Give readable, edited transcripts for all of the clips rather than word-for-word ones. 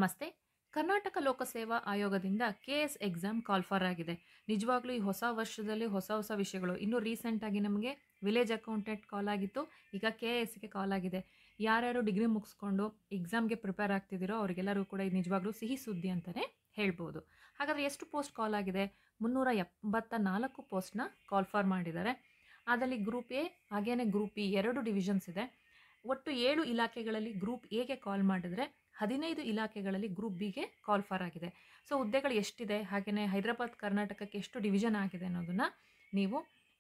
ನಮಸ್ತೆ. ಕರ್ನಾಟಕ ಲೋಕಸೇವಾ ಆಯೋಗದಿಂದ ಕೆಎಸ್ ಎಕ್ಸಾಮ್ ಕಾಲ್ ಫಾರ್ ಆಗಿದೆ. ನಿಜವಾಗ್ಲೂ ಈ ಹೊಸ ವರ್ಷದಲ್ಲಿ ಹೊಸ ಹೊಸ ವಿಷಯಗಳು. ಇನ್ನೂ ರೀಸೆಂಟಾಗಿ ನಮಗೆ ವಿಲೇಜ್ ಅಕೌಂಟೆಂಟ್ ಕಾಲ್ ಆಗಿತ್ತು. ಈಗ ಕೆಎಸ್ಗೆ ಕಾಲ್ ಆಗಿದೆ. ಯಾರ್ಯಾರು ಡಿಗ್ರಿ ಮುಗಿಸ್ಕೊಂಡು ಎಕ್ಸಾಮ್ಗೆ ಪ್ರಿಪೇರ್ ಆಗ್ತಿದ್ದೀರೋ ಅವರಿಗೆಲ್ಲರೂ ಕೂಡ ಇದು ನಿಜವಾಗ್ಲೂ ಸಿಹಿ ಸುದ್ದಿ ಅಂತಲೇ ಹೇಳ್ಬೋದು. ಹಾಗಾದರೆ ಎಷ್ಟು ಪೋಸ್ಟ್ ಕಾಲ್ ಆಗಿದೆ? 374 ಪೋಸ್ಟ್ನ ಕಾಲ್ ಫಾರ್ ಮಾಡಿದ್ದಾರೆ. ಅದರಲ್ಲಿ ಗ್ರೂಪ್ ಎ ಹಾಗೇನೆ ಗ್ರೂಪ್ ಇ 2 ಡಿವಿಷನ್ಸ್ ಇದೆ. ಒಟ್ಟು 7 ಇಲಾಖೆಗಳಲ್ಲಿ ಗ್ರೂಪ್ ಎಗೆ ಕಾಲ್ ಮಾಡಿದರೆ 15 ಇಲಾಖೆಗಳಲ್ಲಿ ಗ್ರೂಪ್ ಬಿಗೆ ಕಾಲ್ ಫಾರ್ ಆಗಿದೆ. ಸೊ ಹುದ್ದೆಗಳು ಎಷ್ಟಿದೆ, ಹಾಗೆಯೇ ಹೈದರಾಬಾದ್ ಕರ್ನಾಟಕಕ್ಕೆ ಎಷ್ಟು ಡಿವಿಷನ್ ಆಗಿದೆ ಅನ್ನೋದನ್ನು ನೀವು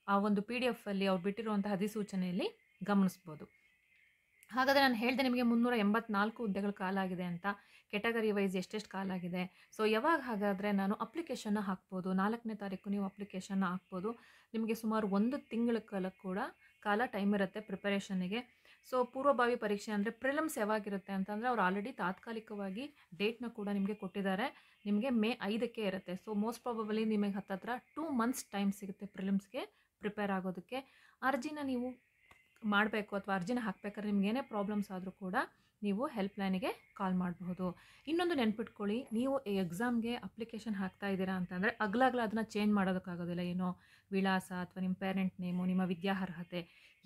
ಆ ಒಂದು PDF ಅಲ್ಲಿ ಅವ್ರು ಬಿಟ್ಟಿರುವಂತಹ ಅಧಿಸೂಚನೆಯಲ್ಲಿ ಗಮನಿಸ್ಬೋದು. ಹಾಗಾದರೆ ನಾನು ಹೇಳಿದೆ ನಿಮಗೆ 384 ಹುದ್ದೆಗಳು ಕಾಲಾಗಿದೆ ಅಂತ. ಕೆಟಗರಿ ವೈಸ್ ಎಷ್ಟೆಷ್ಟು ಕಾಲಾಗಿದೆ. ಸೊ ಯಾವಾಗ ಹಾಗಾದರೆ ನಾನು ಅಪ್ಲಿಕೇಶನ್ನ ಹಾಕ್ಬೋದು? 4ನೇ ತಾರೀಕು ನೀವು ಅಪ್ಲಿಕೇಶನ್ನ ಹಾಕ್ಬೋದು. ನಿಮಗೆ ಸುಮಾರು 1 ತಿಂಗಳ ಕಾಲ ಟೈಮ್ ಇರುತ್ತೆ ಪ್ರಿಪರೇಷನ್ನಿಗೆ. ಸೊ ಪೂರ್ವಭಾವಿ ಪರೀಕ್ಷೆ ಅಂದರೆ ಪ್ರಿಲಿಮ್ಸ್ ಯಾವಾಗಿರುತ್ತೆ ಅಂತಂದರೆ ಅವ್ರು ಆಲ್ರೆಡಿ ತಾತ್ಕಾಲಿಕವಾಗಿ ಡೇಟ್ನ ಕೂಡ ನಿಮಗೆ ಕೊಟ್ಟಿದ್ದಾರೆ. ನಿಮಗೆ ಮೇ 5ಕ್ಕೆ ಇರುತ್ತೆ. ಸೊ ಮೋಸ್ಟ್ ಪ್ರಾಬಬಲಿ ನಿಮಗೆ ಹತ್ತತ್ರ 2 ಮಂತ್ಸ್ ಟೈಮ್ ಸಿಗುತ್ತೆ ಪ್ರಿಲಿಮ್ಸ್ಗೆ ಪ್ರಿಪೇರ್ ಆಗೋದಕ್ಕೆ. ಅರ್ಜಿನ ನೀವು ಮಾಡಬೇಕು ಅಥವಾ ಅರ್ಜಿನ ಹಾಕಬೇಕಾದ್ರೆ ನಿಮ್ಗೆ ಏನೇ ಪ್ರಾಬ್ಲಮ್ಸ್ ಆದರೂ ಕೂಡ ನೀವು ಹೆಲ್ಪ್ಲೈನಿಗೆ ಕಾಲ್ ಮಾಡಬಹುದು. ಇನ್ನೊಂದು ನೆನ್ಪಿಟ್ಕೊಳ್ಳಿ, ನೀವು ಎಕ್ಸಾಮ್ಗೆ ಅಪ್ಲಿಕೇಶನ್ ಹಾಕ್ತಾ ಇದ್ದೀರಾ ಅಂತಂದರೆ ಅಗ್ಲಾಗ್ಲ ಅದನ್ನು ಚೇಂಜ್ ಮಾಡೋದಕ್ಕಾಗೋದಿಲ್ಲ. ಏನೋ ವಿಳಾಸ ಅಥವಾ ನಿಮ್ಮ ಪೇರೆಂಟ್ ನೇಮು, ನಿಮ್ಮ ವಿದ್ಯಾರ್ಹತೆ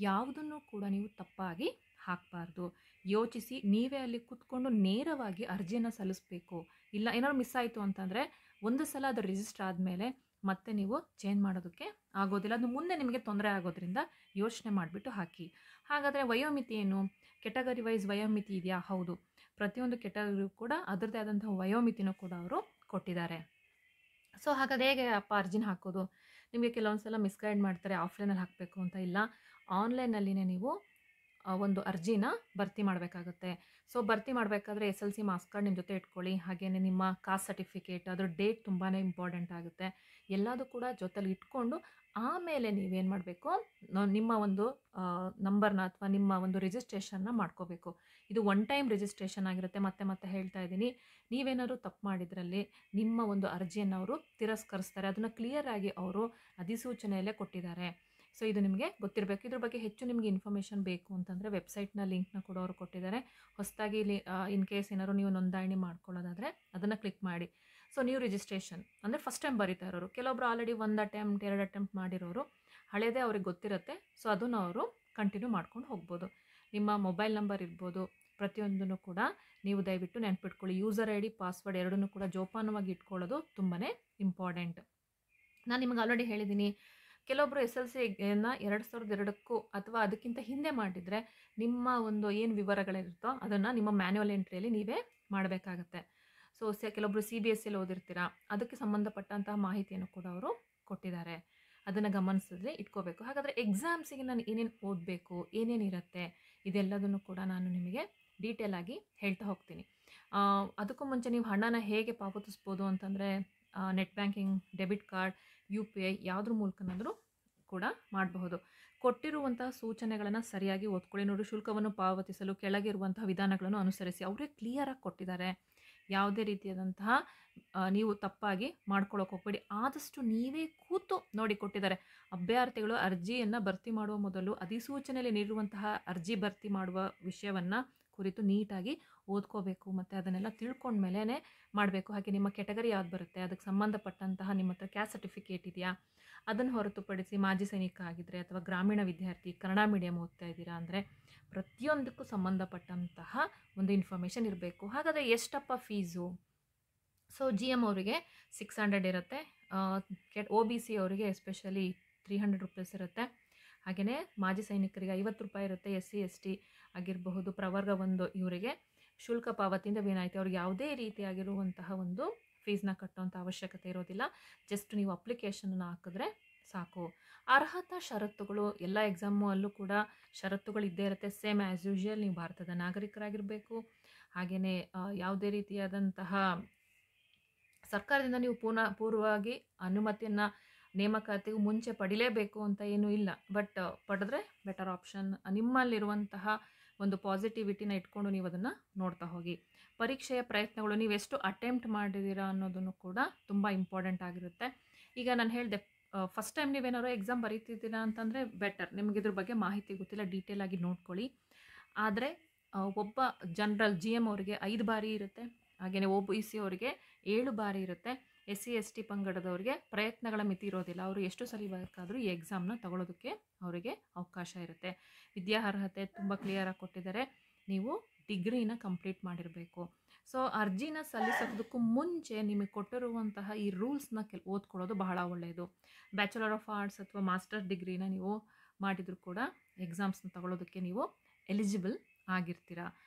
ಯಾವುದನ್ನು ಕೂಡ ನೀವು ತಪ್ಪಾಗಿ ಹಾಕಬಾರ್ದು. ಯೋಚಿಸಿ ನೀವೇ ಅಲ್ಲಿ ಕೂತ್ಕೊಂಡು ನೇರವಾಗಿ ಅರ್ಜಿಯನ್ನು ಸಲ್ಲಿಸಬೇಕು. ಇಲ್ಲ ಏನಾದ್ರು ಮಿಸ್ ಆಯಿತು ಅಂತಂದರೆ ಒಂದು ಸಲ ಅದು ರಿಜಿಸ್ಟರ್ ಆದಮೇಲೆ ಮತ್ತೆ ನೀವು ಚೇಂಜ್ ಮಾಡೋದಕ್ಕೆ ಆಗೋದಿಲ್ಲ. ಅದು ಮುಂದೆ ನಿಮಗೆ ತೊಂದರೆ ಆಗೋದ್ರಿಂದ ಯೋಚನೆ ಮಾಡಿಬಿಟ್ಟು ಹಾಕಿ. ಹಾಗಾದರೆ ವಯೋಮಿತಿ ಏನು? ಕೆಟಗರಿ ವೈಸ್ ವಯೋಮಿತಿ ಇದೆಯಾ? ಹೌದು. ಪ್ರತಿಯೊಂದು ಕೆಟಗರಿಗೂ ಕೂಡ ಅದರದ್ದೇ ಆದಂತಹ ವಯೋಮಿತಿನೂ ಕೂಡ ಅವರು ಕೊಟ್ಟಿದ್ದಾರೆ. ಸೊ ಹಾಗಾದರೆ ಹೇಗೆ ಅರ್ಜಿನ ಹಾಕೋದು? ನಿಮಗೆ ಕೆಲವೊಂದು ಸಲ ಮಿಸ್ಗೈಡ್ ಮಾಡ್ತಾರೆ, ಆಫ್ಲೈನಲ್ಲಿ ಹಾಕಬೇಕು ಅಂತ. ಇಲ್ಲ, ಆನ್ಲೈನಲ್ಲಿನೇ ನೀವು ಒಂದು ಅರ್ಜಿನ ಭರ್ತಿ ಮಾಡಬೇಕಾಗುತ್ತೆ. ಸೊ ಭರ್ತಿ ಮಾಡಬೇಕಾದ್ರೆ SLC ಮಾರ್ಕ್ಸ್ ಕಾರ್ಡ್ ನಿಮ್ಮ ಜೊತೆ ಇಟ್ಕೊಳ್ಳಿ. ಹಾಗೆಯೇ ನಿಮ್ಮ ಕಾಸ್ಟ್ ಸರ್ಟಿಫಿಕೇಟ್, ಅದರ ಡೇಟ್ ತುಂಬಾ ಇಂಪಾರ್ಟೆಂಟ್ ಆಗುತ್ತೆ. ಎಲ್ಲದೂ ಕೂಡ ಜೊತೆಲಿ ಇಟ್ಕೊಂಡು ಆಮೇಲೆ ನೀವೇನು ಮಾಡಬೇಕು, ನಿಮ್ಮ ಒಂದು ನಂಬರ್ನ ಅಥವಾ ನಿಮ್ಮ ಒಂದು ರಿಜಿಸ್ಟ್ರೇಷನ್ನ ಮಾಡ್ಕೋಬೇಕು. ಇದು ಒನ್ ಟೈಮ್ ರಿಜಿಸ್ಟ್ರೇಷನ್ ಆಗಿರುತ್ತೆ. ಮತ್ತೆ ಹೇಳ್ತಾ ಇದ್ದೀನಿ, ನೀವೇನಾದ್ರು ತಪ್ಪು ಮಾಡಿದ್ರಲ್ಲಿ ನಿಮ್ಮ ಒಂದು ಅರ್ಜಿಯನ್ನು ಅವರು ತಿರಸ್ಕರಿಸ್ತಾರೆ. ಅದನ್ನು ಕ್ಲಿಯರಾಗಿ ಅವರು ಅಧಿಸೂಚನೆಯಲ್ಲೇ ಕೊಟ್ಟಿದ್ದಾರೆ. ಸೊ ಇದು ನಿಮಗೆ ಗೊತ್ತಿರಬೇಕು. ಇದ್ರ ಬಗ್ಗೆ ಹೆಚ್ಚು ನಿಮಗೆ ಇನ್ಫಾರ್ಮೇಷನ್ ಬೇಕು ಅಂತಂದರೆ ವೆಬ್ಸೈಟ್ನ ಲಿಂಕ್ನ ಕೂಡ ಅವರು ಕೊಟ್ಟಿದ್ದಾರೆ. ಹೊಸದಾಗಿ ಇನ್ ಕೇಸ್ ಏನಾದ್ರು ನೀವು ನೋಂದಣಿ ಮಾಡ್ಕೊಳ್ಳೋದಾದರೆ ಅದನ್ನು ಕ್ಲಿಕ್ ಮಾಡಿ. ಸೊ ನ್ಯೂ ರಿಜಿಸ್ಟ್ರೇಷನ್ ಅಂದರೆ ಫಸ್ಟ್ ಟೈಮ್ ಬರೀತಾ ಇರೋರು, ಕೆಲವೊಬ್ರು ಆಲ್ರೆಡಿ 1 ಅಟೆಂಪ್ಟ್ 2 ಅಟೆಂಪ್ಟ್ ಮಾಡಿರೋರು, ಹಳೇದೇ ಅವ್ರಿಗೆ ಗೊತ್ತಿರುತ್ತೆ. ಸೊ ಅದನ್ನು ಅವರು ಕಂಟಿನ್ಯೂ ಮಾಡ್ಕೊಂಡು ಹೋಗ್ಬೋದು. ನಿಮ್ಮ ಮೊಬೈಲ್ ನಂಬರ್ ಇರ್ಬೋದು, ಪ್ರತಿಯೊಂದನ್ನು ಕೂಡ ನೀವು ದಯವಿಟ್ಟು ನೆನ್ಪಿಟ್ಕೊಳ್ಳಿ. ಯೂಸರ್ ID, ಪಾಸ್ವರ್ಡ್ ಎರಡನ್ನೂ ಕೂಡ ಜೋಪಾನವಾಗಿ ಇಟ್ಕೊಳ್ಳೋದು ತುಂಬಾ ಇಂಪಾರ್ಟೆಂಟ್. ನಾನು ನಿಮಗೆ ಆಲ್ರೆಡಿ ಹೇಳಿದ್ದೀನಿ, ಕೆಲವೊಬ್ಬರು SLCಯನ್ನು 2002ಕ್ಕೂ ಅಥವಾ ಅದಕ್ಕಿಂತ ಹಿಂದೆ ಮಾಡಿದರೆ ನಿಮ್ಮ ಒಂದು ಏನು ವಿವರಗಳಿರುತ್ತೋ ಅದನ್ನು ನಿಮ್ಮ ಮ್ಯಾನ್ಯುವಲ್ ಎಂಟ್ರಿಯಲ್ಲಿ ನೀವೇ ಮಾಡಬೇಕಾಗತ್ತೆ. ಸೊ ಕೆಲವೊಬ್ಬರು CBSEಯಲ್ಲಿ ಓದಿರ್ತೀರಾ, ಅದಕ್ಕೆ ಸಂಬಂಧಪಟ್ಟಂತಹ ಮಾಹಿತಿಯನ್ನು ಕೂಡ ಅವರು ಕೊಟ್ಟಿದ್ದಾರೆ. ಅದನ್ನು ಗಮನಿಸಿದ್ರೆ ಇಟ್ಕೋಬೇಕು. ಹಾಗಾದರೆ ಎಕ್ಸಾಮ್ಸಿಗೆ ನಾನು ಏನೇನು ಓದಬೇಕು, ಏನೇನಿರುತ್ತೆ, ಇದೆಲ್ಲದನ್ನು ಕೂಡ ನಾನು ನಿಮಗೆ ಡೀಟೇಲ್ ಆಗಿ ಹೇಳ್ತಾ ಹೋಗ್ತೀನಿ. ಅದಕ್ಕೂ ಮುಂಚೆ ನೀವು ಹಣನ ಹೇಗೆ ಪಾವತಿಸ್ಬೋದು ಅಂತಂದರೆ net banking, debit card, UPI ಯಾವುದ್ರ ಮೂಲಕನಾದರೂ ಕೂಡ ಮಾಡಬಹುದು. ಕೊಟ್ಟಿರುವಂತಹ ಸೂಚನೆಗಳನ್ನು ಸರಿಯಾಗಿ ಓದ್ಕೊಳ್ಳಿ. ನೋಡಿ, ಶುಲ್ಕವನ್ನು ಪಾವತಿಸಲು ಕೆಳಗಿರುವಂತಹ ವಿಧಾನಗಳನ್ನು ಅನುಸರಿಸಿ. ಅವರೇ ಕ್ಲಿಯರಾಗಿ ಕೊಟ್ಟಿದ್ದಾರೆ. ಯಾವುದೇ ರೀತಿಯಾದಂತಹ ನೀವು ತಪ್ಪಾಗಿ ಮಾಡ್ಕೊಳ್ಳೋಕೆ ಹೋಗ್ಬೇಡಿ. ಆದಷ್ಟು ನೀವೇ ಕೂತು ನೋಡಿ ಕೊಟ್ಟಿದ್ದಾರೆ. ಅಭ್ಯರ್ಥಿಗಳು ಅರ್ಜಿಯನ್ನು ಭರ್ತಿ ಮಾಡುವ ಮೊದಲು ಅಧಿಸೂಚನೆಯಲ್ಲಿ ನೀಡಿರುವಂತಹ ಅರ್ಜಿ ಭರ್ತಿ ಮಾಡುವ ವಿಷಯವನ್ನು ಕುರಿತು ನೀಟಾಗಿ ಓದ್ಕೋಬೇಕು ಮತ್ತು ಅದನ್ನೆಲ್ಲ ತಿಳ್ಕೊಂಡ್ಮೇಲೆ ಮಾಡಬೇಕು. ಹಾಗೆ ನಿಮ್ಮ ಕೆಟಗರಿ ಯಾವ್ದು ಬರುತ್ತೆ, ಅದಕ್ಕೆ ಸಂಬಂಧಪಟ್ಟಂತಹ ನಿಮ್ಮ ಹತ್ರ ಕ್ಯಾಸ್ಟ್ ಸರ್ಟಿಫಿಕೇಟ್ ಇದೆಯಾ, ಅದನ್ನು ಹೊರತುಪಡಿಸಿ ಮಾಜಿ ಸೈನಿಕ ಆಗಿದ್ದರೆ ಅಥವಾ ಗ್ರಾಮೀಣ ವಿದ್ಯಾರ್ಥಿ, ಕನ್ನಡ ಮೀಡಿಯಮ್ ಓದ್ತಾ ಇದ್ದೀರಾ ಅಂದರೆ ಪ್ರತಿಯೊಂದಕ್ಕೂ ಸಂಬಂಧಪಟ್ಟಂತಹ ಒಂದು ಇನ್ಫಾರ್ಮೇಷನ್ ಇರಬೇಕು. ಹಾಗಾದರೆ ಎಷ್ಟಪ್ಪ ಫೀಸು? ಸೊ GM ಅವರಿಗೆ 600 ಇರುತ್ತೆ. OBC ಅವರಿಗೆ ಎಸ್ಪೆಷಲಿ 300 ರೂಪೀಸ್ ಇರುತ್ತೆ. ಹಾಗೆಯೇ ಮಾಜಿ ಸೈನಿಕರಿಗೆ 50 ರೂಪಾಯಿ ಇರುತ್ತೆ. SC ST ಆಗಿರಬಹುದು, ಪ್ರವರ್ಗ 1 ಇವರಿಗೆ ಶುಲ್ಕ ಪಾವತಿಯಿಂದ ವಿನಾಯಿತಿ. ಅವ್ರಿಗೆ ಯಾವುದೇ ರೀತಿಯಾಗಿರುವಂತಹ ಒಂದು ಫೀಸ್ನ ಕಟ್ಟುವಂಥ ಅವಶ್ಯಕತೆ ಇರೋದಿಲ್ಲ. ಜಸ್ಟ್ ನೀವು ಅಪ್ಲಿಕೇಶನನ್ನು ಹಾಕಿದ್ರೆ ಸಾಕು. ಅರ್ಹತಾ ಷರತ್ತುಗಳು ಎಲ್ಲ ಎಕ್ಸಾಮಲ್ಲೂ ಕೂಡ ಷರತ್ತುಗಳು ಇದ್ದೇ ಇರುತ್ತೆ. ಸೇಮ್ ಆ್ಯಸ್ ಯೂಶುವಲ್ ನೀವು ಭಾರತದ ನಾಗರಿಕರಾಗಿರಬೇಕು. ಹಾಗೆಯೇ ಯಾವುದೇ ರೀತಿಯಾದಂತಹ ಸರ್ಕಾರದಿಂದ ನೀವು ಪೂರ್ವವಾಗಿ ಅನುಮತಿಯನ್ನು ನೇಮಕಾತಿಗೂ ಮುಂಚೆ ಪಡಿಲೇಬೇಕು ಅಂತ ಏನೂ ಇಲ್ಲ. ಬಟ್ ಪಡೆದ್ರೆ ಬೆಟರ್ ಆಪ್ಷನ್. ನಿಮ್ಮಲ್ಲಿರುವಂತಹ ಒಂದು ಪಾಸಿಟಿವಿಟಿನ ಇಟ್ಕೊಂಡು ನೀವು ಅದನ್ನು ನೋಡ್ತಾ ಹೋಗಿ. ಪರೀಕ್ಷೆಯ ಪ್ರಯತ್ನಗಳು ನೀವು ಎಷ್ಟು ಅಟೆಂಪ್ಟ್ ಮಾಡಿದ್ದೀರಾ ಅನ್ನೋದನ್ನು ಕೂಡ ತುಂಬ ಇಂಪಾರ್ಟೆಂಟ್ ಆಗಿರುತ್ತೆ. ಈಗ ನಾನು ಹೇಳಿದೆ, ಫಸ್ಟ್ ಟೈಮ್ ನೀವೇನಾದ್ರು ಎಕ್ಸಾಮ್ ಬರೀತಿದ್ದೀರಾ ಅಂತಂದರೆ ಬೆಟರ್. ನಿಮಗೆ ಇದ್ರ ಬಗ್ಗೆ ಮಾಹಿತಿ ಗೊತ್ತಿಲ್ಲ, ಡೀಟೇಲಾಗಿ ನೋಡ್ಕೊಳ್ಳಿ. ಆದರೆ ಒಬ್ಬ ಜನರಲ್ GM ಅವರಿಗೆ 5 ಬಾರಿ ಇರುತ್ತೆ. ಹಾಗೆಯೇ OBC ಅವರಿಗೆ 7 ಬಾರಿ ಇರುತ್ತೆ. SC ST ಪಂಗಡದವರಿಗೆ ಪ್ರಯತ್ನಗಳ ಮಿತಿ ಇರೋದಿಲ್ಲ. ಅವರು ಎಷ್ಟು ಸಲ ಬೇಕಾದರೂ ಈ ಎಕ್ಸಾಮ್ನ ತಗೊಳ್ಳೋದಕ್ಕೆ ಅವರಿಗೆ ಅವಕಾಶ ಇರುತ್ತೆ. ವಿದ್ಯಾರ್ಹತೆ ತುಂಬ ಕ್ಲಿಯರಾಗಿ ಕೊಟ್ಟಿದ್ದಾರೆ. ನೀವು ಡಿಗ್ರಿನ ಕಂಪ್ಲೀಟ್ ಮಾಡಿರಬೇಕು. ಸೊ ಅರ್ಜಿನ ಸಲ್ಲಿಸೋದಕ್ಕೂ ಮುಂಚೆ ನಿಮಗೆ ಕೊಟ್ಟಿರುವಂತಹ ಈ ರೂಲ್ಸ್ನ ಓದ್ಕೊಳ್ಳೋದು ಬಹಳ ಒಳ್ಳೆಯದು. ಬ್ಯಾಚುಲರ್ ಆಫ್ ಆರ್ಟ್ಸ್ ಅಥವಾ ಮಾಸ್ಟರ್ ಡಿಗ್ರಿನ ನೀವು ಮಾಡಿದರೂ ಕೂಡ ಎಕ್ಸಾಮ್ಸ್ನ ತಗೊಳ್ಳೋದಕ್ಕೆ ನೀವು ಎಲಿಜಿಬಲ್ ಆಗಿರ್ತೀರ.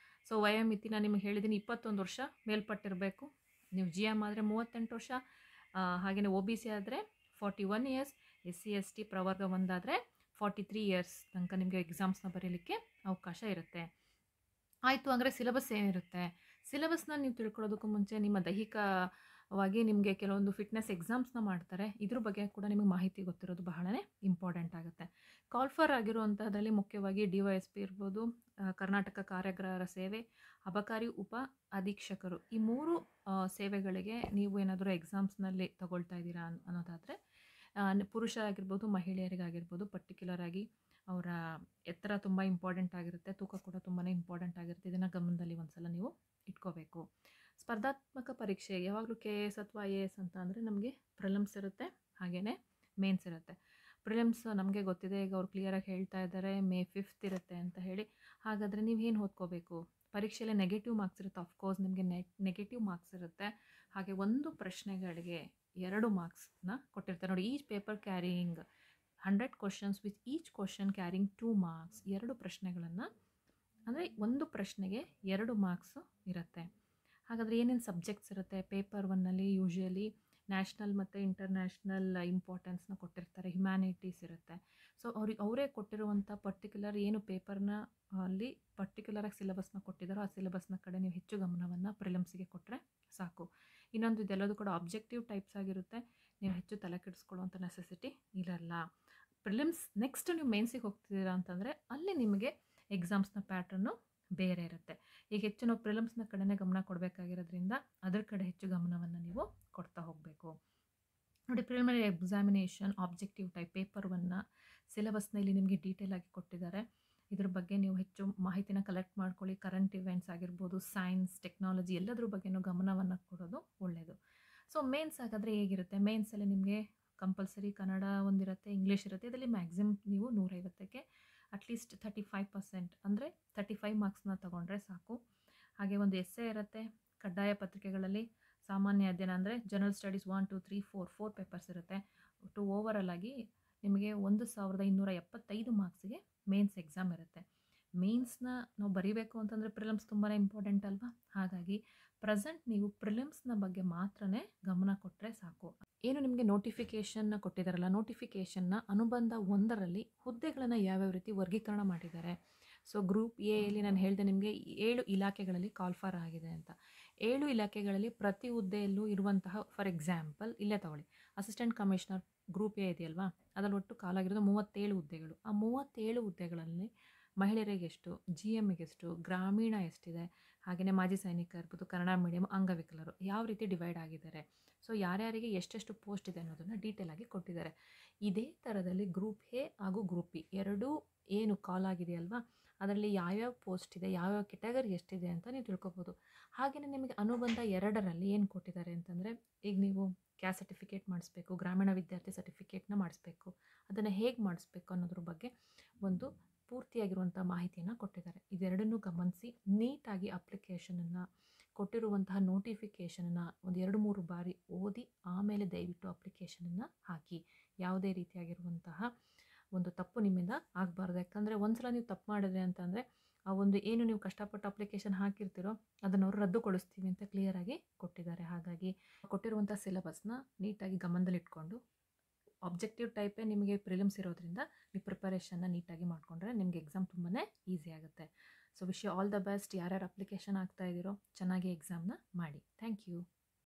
ಸೊ ವಯೋಮಿತಿನ ನಿಮಗೆ ಹೇಳಿದ್ದೀನಿ, 21 ವರ್ಷ ಮೇಲ್ಪಟ್ಟಿರಬೇಕು. ನೀವು GM ಆದರೆ 38 ವರ್ಷ, ಹಾಗೆಯೇ OBC ಆದರೆ 41 ಇಯರ್ಸ್, SC ST ಪ್ರವರ್ಗ 1 ಆದರೆ 43 ಇಯರ್ಸ್ ತನಕ ನಿಮಗೆ ಎಕ್ಸಾಮ್ಸ್ನ ಬರೀಲಿಕ್ಕೆ ಅವಕಾಶ ಇರುತ್ತೆ. ಆಯಿತು, ಅಂದರೆ ಸಿಲೆಬಸ್ ಏನಿರುತ್ತೆ, ಸಿಲೆಬಸ್ನ ನೀವು ತಿಳ್ಕೊಳ್ಳೋದಕ್ಕೂ ಮುಂಚೆ ನಿಮ್ಮ ದೈಹಿಕವಾಗಿ ನಿಮಗೆ ಕೆಲವೊಂದು ಫಿಟ್ನೆಸ್ ಎಕ್ಸಾಮ್ಸ್ನ ಮಾಡ್ತಾರೆ. ಇದ್ರ ಬಗ್ಗೆ ಕೂಡ ನಿಮಗೆ ಮಾಹಿತಿ ಗೊತ್ತಿರೋದು ಬಹಳನೇ ಇಂಪಾರ್ಟೆಂಟ್ ಆಗುತ್ತೆ. ಕಾಲ್ಫರ್ ಆಗಿರುವಂಥದ್ರಲ್ಲಿ ಮುಖ್ಯವಾಗಿ DYSP ಇರ್ಬೋದು, ಕರ್ನಾಟಕ ಕಾರ್ಯಾಗಾರ ಸೇವೆ, ಅಬಕಾರಿ ಉಪ ಅಧೀಕ್ಷಕರು, ಈ 3 ಸೇವೆಗಳಿಗೆ ನೀವು ಏನಾದರೂ ಎಕ್ಸಾಮ್ಸ್ನಲ್ಲಿ ತಗೊಳ್ತಾ ಇದ್ದೀರಾ ಅನ್ನೋದಾದರೆ ಪುರುಷರಾಗಿರ್ಬೋದು ಮಹಿಳೆಯರಿಗಾಗಿರ್ಬೋದು ಪರ್ಟಿಕ್ಯುಲರ್ ಆಗಿ ಅವರ ಎತ್ತರ ತುಂಬ ಇಂಪಾರ್ಟೆಂಟ್ ಆಗಿರುತ್ತೆ, ತೂಕ ಕೂಡ ತುಂಬಾ ಇಂಪಾರ್ಟೆಂಟ್ ಆಗಿರುತ್ತೆ. ಇದನ್ನು ಗಮನದಲ್ಲಿ ಒಂದ್ಸಲ ನೀವು ಇಟ್ಕೋಬೇಕು. ಸ್ಪರ್ಧಾತ್ಮಕ ಪರೀಕ್ಷೆ ಯಾವಾಗಲೂ KS ಅಥವಾ IAS ಅಂತ ಅಂದರೆ ನಮಗೆ ಪ್ರಿಲಿಮ್ಸ್ ಇರುತ್ತೆ, ಹಾಗೆಯೇ ಮೇನ್ಸ್ ಇರುತ್ತೆ. ಪ್ರಿಲಿಮ್ಸ್ ನಮಗೆ ಗೊತ್ತಿದೆ, ಈಗ ಅವ್ರು ಕ್ಲಿಯರಾಗಿ ಹೇಳ್ತಾ ಇದ್ದಾರೆ May 5th ಇರುತ್ತೆ ಅಂತ ಹೇಳಿ. ಹಾಗಾದರೆ ನೀವು ಏನು ಓದ್ಕೋಬೇಕು? ಪರೀಕ್ಷೆಯಲ್ಲಿ ನೆಗೆಟಿವ್ ಮಾರ್ಕ್ಸ್ ಇರುತ್ತೆ, ಆಫ್ಕೋರ್ಸ್ ನಿಮಗೆ ನೆಗೆಟಿವ್ ಮಾರ್ಕ್ಸ್ ಇರುತ್ತೆ. ಹಾಗೆ ಒಂದು ಪ್ರಶ್ನೆಗಳಿಗೆ 2 ಮಾರ್ಕ್ಸ್ನ ಕೊಟ್ಟಿರ್ತಾರೆ ನೋಡಿ. Each paper carrying 100 questions with each question carrying 2 marks. 2 ಪ್ರಶ್ನೆಗಳನ್ನು ಅಂದರೆ ಒಂದು ಪ್ರಶ್ನೆಗೆ 2 ಮಾರ್ಕ್ಸು ಇರುತ್ತೆ. ಹಾಗಾದರೆ ಏನೇನು ಸಬ್ಜೆಕ್ಟ್ಸ್ ಇರುತ್ತೆ? ಪೇಪರ್ 1ನಲ್ಲಿ ಯೂಶ್ವಲಿ ನ್ಯಾಷನಲ್ ಮತ್ತು ಇಂಟರ್ನ್ಯಾಷನಲ್ ಇಂಪಾರ್ಟೆನ್ಸ್ನ ಕೊಟ್ಟಿರ್ತಾರೆ, ಹ್ಯುಮ್ಯಾನಿಟೀಸ್ ಇರುತ್ತೆ. ಸೊ ಅವರೇ ಕೊಟ್ಟಿರುವಂಥ ಪರ್ಟಿಕ್ಯುಲರ್ ಏನು ಪೇಪರ್ನ ಅಲ್ಲಿ ಪರ್ಟಿಕ್ಯುಲರಾಗಿ ಸಿಲೆಬಸ್ನ ಕೊಟ್ಟಿದ್ದಾರೋ ಆ ಸಿಲೆಬಸ್ನ ಕಡೆ ನೀವು ಹೆಚ್ಚು ಗಮನವನ್ನು ಪ್ರಿಲಿಮ್ಸಿಗೆ ಕೊಟ್ಟರೆ ಸಾಕು. ಇನ್ನೊಂದು ಇದೆಲ್ಲದೂ ಕೂಡ ಆಬ್ಜೆಕ್ಟಿವ್ ಟೈಪ್ಸ್ ಆಗಿರುತ್ತೆ, ನೀವು ಹೆಚ್ಚು ತಲೆ ಕೆಡಿಸ್ಕೊಳ್ಳುವಂಥ ನೆಸೆಸಿಟಿ ಇರಲ್ಲ. ಪ್ರಿಲಿಮ್ಸ್ ನೆಕ್ಸ್ಟ್ ನೀವು ಮೇನ್ಸಿಗೆ ಹೋಗ್ತಿದ್ದೀರಾ ಅಂತಂದರೆ ಅಲ್ಲಿ ನಿಮಗೆ ಎಕ್ಸಾಮ್ಸ್ನ ಪ್ಯಾಟ್ರನ್ನು ಬೇರೆ ಇರುತ್ತೆ. ಈಗ ಹೆಚ್ಚು ನಾವು ಪ್ರಿಲಿಮ್ಸ್ನ ಕಡೆನೇ ಗಮನ ಕೊಡಬೇಕಾಗಿರೋದ್ರಿಂದ ಅದರ ಕಡೆ ಹೆಚ್ಚು ಗಮನವನ್ನು ನೀವು ಕೊಡ್ತಾ ಹೋಗಬೇಕು. ನೋಡಿ, preliminary examination objective type paper 1ನ ಸಿಲೆಬಸ್ನ ಇಲ್ಲಿ ನಿಮಗೆ ಡೀಟೇಲ್ ಆಗಿ ಕೊಟ್ಟಿದ್ದಾರೆ. ಇದ್ರ ಬಗ್ಗೆ ನೀವು ಹೆಚ್ಚು ಮಾಹಿತಿನ ಕಲೆಕ್ಟ್ ಮಾಡ್ಕೊಳ್ಳಿ. ಕರೆಂಟ್ ಇವೆಂಟ್ಸ್ ಆಗಿರ್ಬೋದು, ಸೈನ್ಸ್, ಟೆಕ್ನಾಲಜಿ ಎಲ್ಲದ್ರ ಬಗ್ಗೆನೂ ಗಮನವನ್ನು ಕೊಡೋದು ಒಳ್ಳೆಯದು. ಸೊ ಮೇನ್ಸ್ ಹಾಗಾದರೆ ಹೇಗಿರುತ್ತೆ? ಮೇನ್ಸಲ್ಲಿ ನಿಮಗೆ ಕಂಪಲ್ಸರಿ ಕನ್ನಡ ಒಂದಿರುತ್ತೆ, ಇಂಗ್ಲೀಷ್ ಇರುತ್ತೆ. ಇದರಲ್ಲಿ ಮ್ಯಾಕ್ಸಿಮಮ್ ನೀವು 150ಕ್ಕೆ ಅಟ್ಲೀಸ್ಟ್ 35% ಅಂದರೆ 35 ಮಾರ್ಕ್ಸ್ನ ತೊಗೊಂಡ್ರೆ ಸಾಕು. ಹಾಗೆ ಒಂದು ಎಸ್ಸೆ ಇರುತ್ತೆ. ಕಡ್ಡಾಯ ಪತ್ರಿಕೆಗಳಲ್ಲಿ ಸಾಮಾನ್ಯ ಅಧ್ಯಯನ ಅಂದರೆ ಜನರಲ್ ಸ್ಟಡೀಸ್ 1 2 3 4 ಪೇಪರ್ಸ್ ಇರುತ್ತೆ. ಒಟ್ಟು ಓವರಲ್ ಆಗಿ ನಿಮಗೆ 1275 ಮಾರ್ಕ್ಸಿಗೆ ಮೇನ್ಸ್ ಎಕ್ಸಾಮ್ ಇರುತ್ತೆ. ಮೇನ್ಸ್ನ ನಾವು ಬರೀಬೇಕು ಅಂತಂದರೆ ಪ್ರಿಲಿಮ್ಸ್ ತುಂಬಾ ಇಂಪಾರ್ಟೆಂಟ್ ಅಲ್ವಾ? ಹಾಗಾಗಿ ಪ್ರೆಸೆಂಟ್ ನೀವು ಪ್ರಿಲಿಮ್ಸ್ನ ಬಗ್ಗೆ ಮಾತ್ರನೇ ಗಮನ ಕೊಟ್ಟರೆ ಸಾಕು. ಏನು ನಿಮಗೆ ನೋಟಿಫಿಕೇಷನ್ನ ಕೊಟ್ಟಿದ್ದಾರಲ್ಲ, ನೋಟಿಫಿಕೇಷನ್ನ ಅನುಬಂಧ 1ರಲ್ಲಿ ಹುದ್ದೆಗಳನ್ನು ಯಾವ್ಯಾವ ರೀತಿ ವರ್ಗೀಕರಣ ಮಾಡಿದ್ದಾರೆ. ಸೊ ಗ್ರೂಪ್ ಎಯಲ್ಲಿ ನಾನು ಹೇಳಿದೆ ನಿಮಗೆ 7 ಇಲಾಖೆಗಳಲ್ಲಿ ಕಾಲ್ಫಾರ್ ಆಗಿದೆ ಅಂತ. 7 ಇಲಾಖೆಗಳಲ್ಲಿ ಪ್ರತಿ ಹುದ್ದೆಯಲ್ಲೂ ಇರುವಂತಹ, ಫಾರ್ ಎಕ್ಸಾಂಪಲ್ ಇಲ್ಲೇ ತಗೊಳ್ಳಿ, ಅಸಿಸ್ಟೆಂಟ್ ಕಮಿಷನರ್ ಗ್ರೂಪ್ ಎ ಇದೆಯಲ್ವಾ, ಅದರಲ್ಲಿ ಒಟ್ಟು ಕಾಲಾಗಿರೋದು 37 ಹುದ್ದೆಗಳು. ಆ 37 ಹುದ್ದೆಗಳಲ್ಲಿ ಮಹಿಳೆಯರಿಗೆ ಎಷ್ಟು, GMಗೆ ಎಷ್ಟು, ಗ್ರಾಮೀಣ ಎಷ್ಟಿದೆ, ಹಾಗೆಯೇ ಮಾಜಿ ಸೈನಿಕ ಇರ್ಬೋದು, ಕನ್ನಡ ಮೀಡಿಯಮ್, ಅಂಗವಿಕಲರು ಯಾವ ರೀತಿ ಡಿವೈಡ್ ಆಗಿದ್ದಾರೆ. ಸೊ ಯಾರ್ಯಾರಿಗೆ ಎಷ್ಟೆಷ್ಟು ಪೋಸ್ಟ್ ಇದೆ ಅನ್ನೋದನ್ನು ಡೀಟೇಲ್ ಆಗಿ ಕೊಟ್ಟಿದ್ದಾರೆ. ಇದೇ ಥರದಲ್ಲಿ ಗ್ರೂಪ್ ಎ ಹಾಗೂ ಗ್ರೂಪ್ ಬಿ ಎರಡೂ ಏನು ಕಾಲ್ ಆಗಿದೆಯಲ್ವಾ, ಅದರಲ್ಲಿ ಯಾವ್ಯಾವ ಪೋಸ್ಟ್ ಇದೆ, ಯಾವ್ಯಾವ ಕೆಟಗರಿ ಎಷ್ಟಿದೆ ಅಂತ ನೀವು ತಿಳ್ಕೊಬೋದು. ಹಾಗೆಯೇ ನಿಮಗೆ ಅನುಬಂಧ 2ರಲ್ಲಿ ಏನು ಕೊಟ್ಟಿದ್ದಾರೆ ಅಂತಂದರೆ, ಈಗ ನೀವು ಕ್ಯಾಸ್ಟ್ ಸರ್ಟಿಫಿಕೇಟ್ ಮಾಡಿಸ್ಬೇಕು, ಗ್ರಾಮೀಣ ವಿದ್ಯಾರ್ಥಿ ಸರ್ಟಿಫಿಕೇಟ್ನ ಮಾಡಿಸ್ಬೇಕು, ಅದನ್ನು ಹೇಗೆ ಮಾಡಿಸ್ಬೇಕು ಅನ್ನೋದ್ರ ಬಗ್ಗೆ ಒಂದು ಪೂರ್ತಿಯಾಗಿರುವಂಥ ಮಾಹಿತಿಯನ್ನು ಕೊಟ್ಟಿದ್ದಾರೆ. ಇದೆರಡನ್ನೂ ಗಮನಿಸಿ ನೀಟಾಗಿ ಅಪ್ಲಿಕೇಶನನ್ನು, ಕೊಟ್ಟಿರುವಂತಹ ನೋಟಿಫಿಕೇಷನನ್ನು ಒಂದು 2-3 ಬಾರಿ ಓದಿ ಆಮೇಲೆ ದಯವಿಟ್ಟು ಅಪ್ಲಿಕೇಶನನ್ನು ಹಾಕಿ. ಯಾವುದೇ ರೀತಿಯಾಗಿರುವಂತಹ ಒಂದು ತಪ್ಪು ನಿಮ್ಮಿಂದ ಆಗಬಾರ್ದು. ಯಾಕಂದರೆ ಒಂದ್ಸಲ ನೀವು ತಪ್ಪು ಮಾಡಿದ್ರೆ ಅಂತಂದರೆ ಆ ಒಂದು ಏನು ನೀವು ಕಷ್ಟಪಟ್ಟು ಅಪ್ಲಿಕೇಶನ್ ಹಾಕಿರ್ತೀರೋ ಅದನ್ನು ಅವರು ರದ್ದುಗೊಳಿಸ್ತೀವಿ ಅಂತ ಕ್ಲಿಯರಾಗಿ ಕೊಟ್ಟಿದ್ದಾರೆ. ಹಾಗಾಗಿ ಕೊಟ್ಟಿರುವಂಥ ಸಿಲೆಬಸ್ನ ನೀಟಾಗಿ ಗಮನದಲ್ಲಿಟ್ಕೊಂಡು, ಆಬ್ಜೆಕ್ಟಿವ್ ಟೈಪೇ ನಿಮಗೆ ಪ್ರಿಲಿಮ್ಸ್ ಇರೋದ್ರಿಂದ ನೀವು ಪ್ರಿಪರೇಷನ್ನ ನೀಟಾಗಿ ಮಾಡಿಕೊಂಡ್ರೆ ನಿಮಗೆ ಎಕ್ಸಾಮ್ ತುಂಬಾ ಈಸಿ ಆಗುತ್ತೆ. So wish you all the best. ಯಾರ್ಯಾರು ಅಪ್ಲಿಕೇಶನ್ ಆಗ್ತಾ ಇದ್ದೀರೋ ಚೆನ್ನಾಗಿ ಎಕ್ಸಾಮ್ನ ಮಾಡಿ. Thank you.